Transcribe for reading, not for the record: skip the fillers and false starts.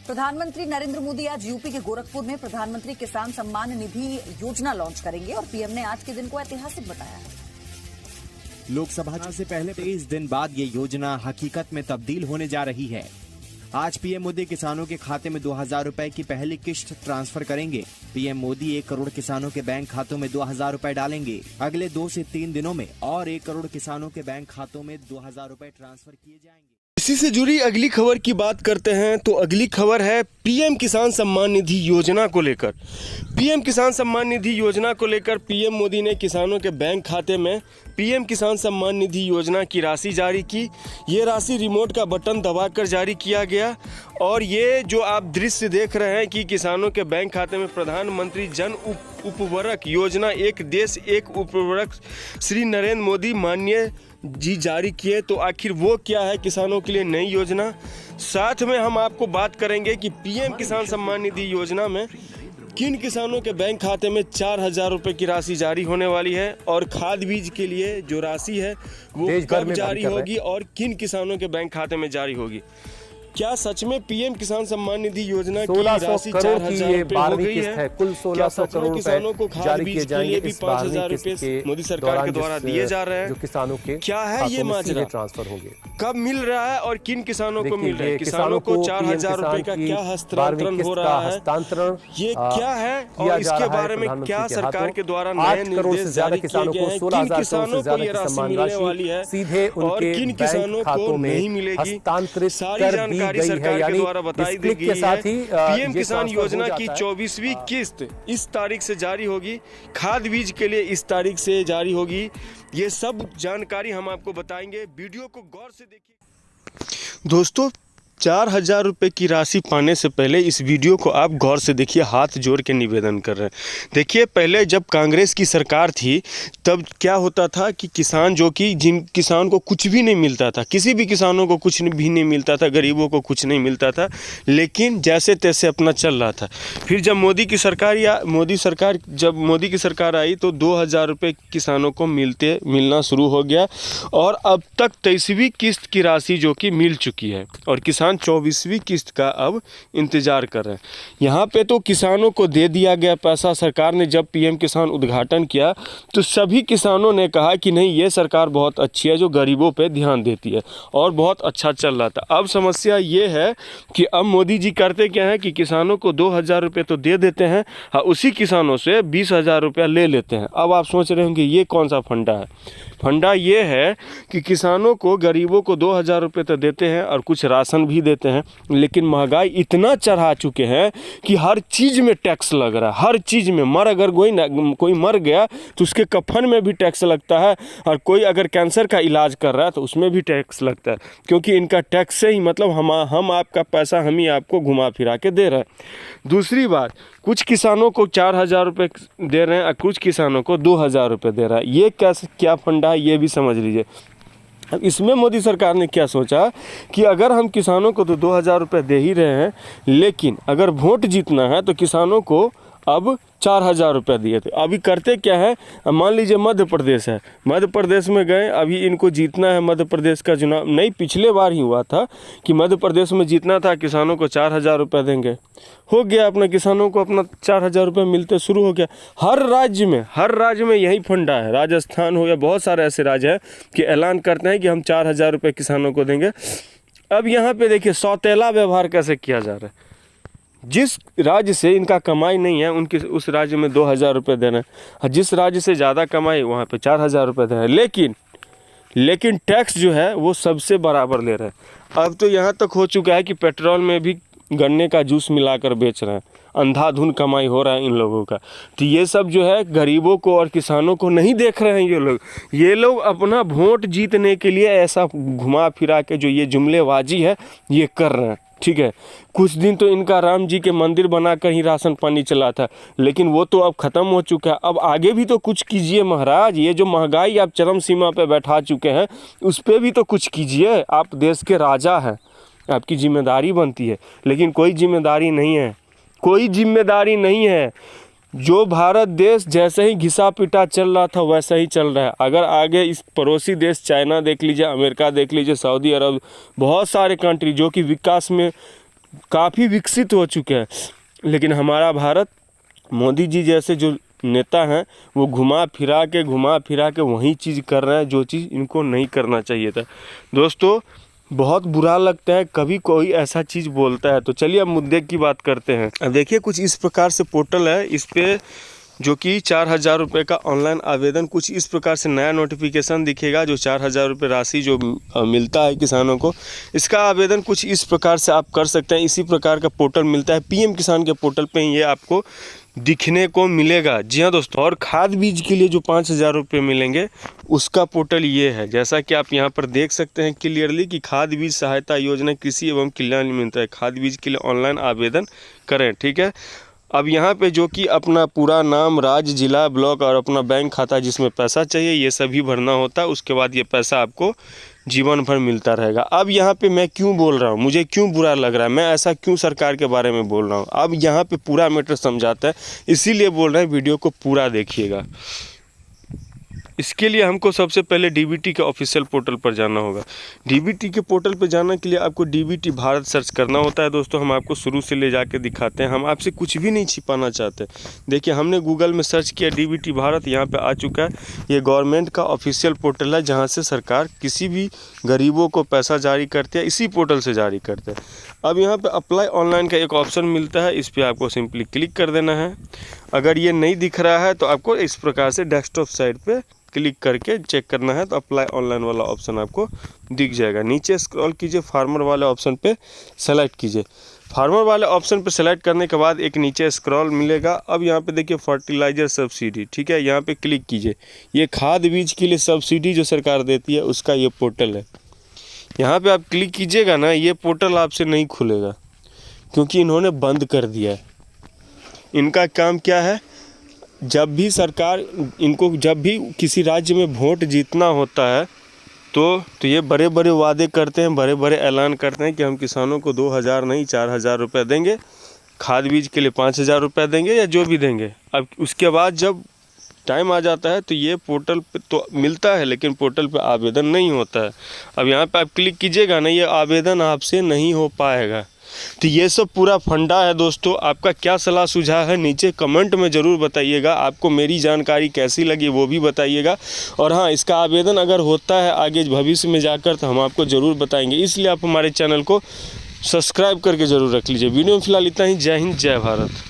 प्रधानमंत्री नरेंद्र मोदी आज यूपी के गोरखपुर में प्रधानमंत्री किसान सम्मान निधि योजना लॉन्च करेंगे और पीएम ने आज के दिन को ऐतिहासिक बताया है। लोकसभा चुनाव से पहले 23 दिन बाद ये योजना हकीकत में तब्दील होने जा रही है। आज पीएम मोदी किसानों के खाते में 2000 रुपए की पहली किश्त ट्रांसफर करेंगे। पीएम मोदी 1 करोड़ किसानों के बैंक खातों में 2000 रुपए डालेंगे। अगले 2 से 3 दिनों में और 1 करोड़ किसानों के बैंक खातों में 2000 रुपए ट्रांसफर किए जाएंगे। इसी से जुड़ी अगली खबर की बात करते हैं तो अगली खबर है पीएम किसान सम्मान निधि योजना को लेकर। पीएम किसान सम्मान निधि योजना को लेकर पीएम मोदी ने किसानों के बैंक खाते में पीएम किसान सम्मान निधि योजना की राशि जारी की। ये राशि रिमोट का बटन दबाकर जारी किया गया और ये जो आप दृश्य देख रहे हैं कि किसानों के बैंक खाते में प्रधानमंत्री जन उपवर्रक योजना एक देश एक उपवर्रक श्री नरेंद्र मोदी माननीय जी जारी किए। तो आखिर वो क्या है किसानों के लिए नई योजना, साथ में हम आपको बात करेंगे कि पीएम किसान सम्मान निधि योजना में किन किसानों के बैंक खाते में 4000 रुपये की राशि जारी होने वाली है और खाद बीज के लिए जो राशि है वो कब जारी होगी और किन किसानों के बैंक खाते में जारी होगी। क्या सच में पीएम किसान सम्मान निधि योजना की राशि 4000 रुपये हो गई है? कुल 1600 करोड़ किसानों को खाद बीज के लिए भी 5000 रुपये मोदी सरकार के द्वारा दिए जा रहे हैं? जो किसानों के क्या है ये माजरा, ट्रांसफर होंगे, कब मिल रहा है और किन किसानों को मिल रहा है? किसानों को 4000 रुपए का क्या हस्तांतरण हो रहा है, ये क्या है और इसके बारे में क्या सरकार के द्वारा नए निर्देश जारी किए गए हैं? किन किसानों को ये राशि मिलने वाली है और किन किसानों को नहीं मिलेगी, सारी जानकारी सरकार के द्वारा बताई दी गई है। पीएम किसान योजना की 24वीं किस्त इस तारीख से जारी होगी, खाद बीज के लिए इस तारीख से जारी होगी। ये सब जानकारी हम आपको बताएंगे, वीडियो को गौर से देखिए। दोस्तों 4000 रुपये की राशि पाने से पहले इस वीडियो को आप गौर से देखिए, हाथ जोड़ के निवेदन कर रहे हैं। देखिए पहले जब कांग्रेस की सरकार थी तब क्या होता था कि किसान जो कि जिन किसान को कुछ भी नहीं मिलता था, किसी भी किसानों को कुछ भी नहीं मिलता था, गरीबों को कुछ नहीं मिलता था, लेकिन जैसे तैसे अपना चल रहा था। फिर जब मोदी की सरकार आई तो 2000 रुपये किसानों को मिलना शुरू हो गया और अब तक 23वीं किस्त की राशि जो कि मिल चुकी है और किसान 24वीं किस्त का अब इंतजार कर रहे हैं। यहाँ पे तो किसानों को दे दिया गया पैसा। सरकार ने जब पीएम किसान उद्घाटन किया तो सभी किसानों ने कहा कि नहीं ये सरकार बहुत अच्छी है जो गरीबों पे ध्यान देती है और बहुत अच्छा चल रहा था। अब समस्या ये है कि अब मोदी जी करते क्या है कि किसानों को 2000 रुपये तो दे देते हैं, हाँ उसी किसानों से 20,000 रुपया ले लेते हैं। अब आप सोच रहे होंगे ये कौन सा फंडा है? फंडा ये है कि किसानों को गरीबों को 2000 रुपये तो देते हैं और कुछ राशन भी देते हैं, लेकिन महंगाई इतना चढ़ा चुके हैं कि हर चीज़ में टैक्स लग रहा है। हर चीज़ में अगर कोई मर गया तो उसके कफन में भी टैक्स लगता है और कोई अगर कैंसर का इलाज कर रहा है तो उसमें भी टैक्स लगता है, क्योंकि इनका टैक्स से ही मतलब हम आपका पैसा हम ही आपको घुमा फिरा के दे रहे हैं। दूसरी बात, कुछ किसानों को 4000 रुपये दे रहे हैं और कुछ किसानों को 2000 रुपये दे रहा है। ये क्या फंडा है ये भी समझ लीजिए। अब इसमें मोदी सरकार ने क्या सोचा कि अगर हम किसानों को तो 2000 रुपये दे ही रहे हैं, लेकिन अगर वोट जीतना है तो किसानों को अब 4000 रुपये दिए थे। अभी करते क्या है, मान लीजिए मध्य प्रदेश है, मध्य प्रदेश में गए, अभी इनको जीतना है मध्य प्रदेश का चुनाव। नहीं, पिछले बार ही हुआ था कि मध्य प्रदेश में जीतना था, किसानों को 4000 रुपये देंगे, हो गया अपना किसानों को अपना 4000 रुपये मिलते शुरू हो गया। हर राज्य में यही फंडा है। राजस्थान हो या बहुत सारे ऐसे राज्य हैं कि ऐलान करते हैं कि हम 4000 रुपये किसानों को देंगे। अब यहाँ पे देखिए सौतेला व्यवहार कैसे किया जा रहा है। जिस राज्य से इनका कमाई नहीं है उस राज्य में 2000 रुपये देना है, जिस राज्य से ज़्यादा कमाई वहाँ पे 4000 रुपये देना है, लेकिन टैक्स जो है वो सबसे बराबर ले रहे हैं। अब तो यहाँ तक हो चुका है कि पेट्रोल में भी गन्ने का जूस मिलाकर बेच रहे हैं। अंधाधुन कमाई हो रहा है इन लोगों का। तो ये सब जो है गरीबों को और किसानों को नहीं देख रहे हैं ये लोग अपना वोट जीतने के लिए ऐसा घुमा फिरा के जो ये जुमलेबाजी है ये कर रहे हैं। ठीक है, कुछ दिन तो इनका राम जी के मंदिर बनाकर ही राशन पानी चला था, लेकिन वो तो अब ख़त्म हो चुका है। अब आगे भी तो कुछ कीजिए महाराज। ये जो महंगाई आप चरम सीमा पे बैठा चुके हैं उस पर भी तो कुछ कीजिए। आप देश के राजा हैं, आपकी जिम्मेदारी बनती है, लेकिन कोई जिम्मेदारी नहीं है। जो भारत देश जैसे ही घिसा पिटा चल रहा था वैसा ही चल रहा है। अगर आगे इस पड़ोसी देश चाइना देख लीजिए, अमेरिका देख लीजिए, सऊदी अरब, बहुत सारे कंट्री जो कि विकास में काफ़ी विकसित हो चुके हैं, लेकिन हमारा भारत मोदी जी जैसे जो नेता हैं वो घुमा फिरा के वही चीज़ कर रहे हैं जो चीज़ इनको नहीं करना चाहिए था। दोस्तों बहुत बुरा लगता है कभी कोई ऐसा चीज़ बोलता है। तो चलिए अब मुद्दे की बात करते हैं। अब देखिए कुछ इस प्रकार से पोर्टल है, इस पे जो कि 4,000 रुपये का ऑनलाइन आवेदन, कुछ इस प्रकार से नया नोटिफिकेशन दिखेगा जो 4,000 रुपये राशि जो मिलता है किसानों को, इसका आवेदन कुछ इस प्रकार से आप कर सकते हैं। इसी प्रकार का पोर्टल मिलता है पीएम किसान के पोर्टल पे ही ये आपको दिखने को मिलेगा। जी हाँ दोस्तों, और खाद बीज के लिए जो 5,000 रुपये मिलेंगे उसका पोर्टल ये है। जैसा कि आप यहाँ पर देख सकते हैं क्लियरली कि खाद बीज सहायता योजना कृषि एवं कल्याण मिलता है, खाद बीज के लिए ऑनलाइन आवेदन करें। ठीक है, अब यहाँ पे जो कि अपना पूरा नाम, राज्य, जिला, ब्लॉक और अपना बैंक खाता जिसमें पैसा चाहिए ये सभी भरना होता है। उसके बाद ये पैसा आपको जीवन भर मिलता रहेगा। अब यहाँ पे मैं क्यों बोल रहा हूँ, मुझे क्यों बुरा लग रहा है, मैं ऐसा क्यों सरकार के बारे में बोल रहा हूँ, अब यहाँ पे पूरा मैटर समझाता है, इसीलिए बोल रहे हैं वीडियो को पूरा देखिएगा। इसके लिए हमको सबसे पहले डीबीटी के ऑफिशियल पोर्टल पर जाना होगा। डीबीटी के पोर्टल पर जाने के लिए आपको डीबीटी भारत सर्च करना होता है। दोस्तों हम आपको शुरू से ले जाके दिखाते हैं, हम आपसे कुछ भी नहीं छिपाना चाहते। देखिए हमने गूगल में सर्च किया डीबीटी भारत, यहाँ पे आ चुका है। ये गवर्नमेंट का ऑफिशियल पोर्टल है जहाँ से सरकार किसी भी गरीबों को पैसा जारी करती है, इसी पोर्टल से जारी करते हैं। अब यहाँ पर अप्लाई ऑनलाइन का एक ऑप्शन मिलता है, इस पर आपको सिंपली क्लिक कर देना है। अगर ये नहीं दिख रहा है तो आपको इस प्रकार से डेस्कटॉप साइड पर क्लिक करके चेक करना है, तो अप्लाई ऑनलाइन वाला ऑप्शन आपको दिख जाएगा। नीचे स्क्रॉल कीजिए, फार्मर वाले ऑप्शन पे सेलेक्ट कीजिए। फार्मर वाले ऑप्शन पे सेलेक्ट करने के बाद एक नीचे स्क्रॉल मिलेगा। अब यहाँ पे देखिए फर्टिलाइजर सब्सिडी, ठीक है, यहाँ पे क्लिक कीजिए। ये खाद बीज के लिए सब्सिडी जो सरकार देती है उसका ये पोर्टल है। यहाँ पे आप क्लिक कीजिएगा ना, ये पोर्टल आपसे नहीं खुलेगा क्योंकि इन्होंने बंद कर दिया है। इनका काम क्या है, जब भी सरकार इनको जब भी किसी राज्य में वोट जीतना होता है तो ये बड़े बड़े वादे करते हैं, बड़े बड़े ऐलान करते हैं कि हम किसानों को 2,000 नहीं 4,000 रुपये देंगे, खाद बीज के लिए 5,000 रुपये देंगे या जो भी देंगे। अब उसके बाद जब टाइम आ जाता है तो ये पोर्टल पे तो मिलता है लेकिन पोर्टल पे आवेदन नहीं होता है। अब यहाँ पे आप क्लिक कीजिएगा ना, ये आवेदन आपसे नहीं हो पाएगा। तो ये सब पूरा फंडा है दोस्तों। आपका क्या सलाह सुझाव है नीचे कमेंट में ज़रूर बताइएगा। आपको मेरी जानकारी कैसी लगी वो भी बताइएगा। और हाँ, इसका आवेदन अगर होता है आगे भविष्य में जाकर तो हम आपको ज़रूर बताएंगे, इसलिए आप हमारे चैनल को सब्सक्राइब करके ज़रूर रख लीजिए। वीडियो में फिलहाल इतना ही। जय हिंद, जय भारत।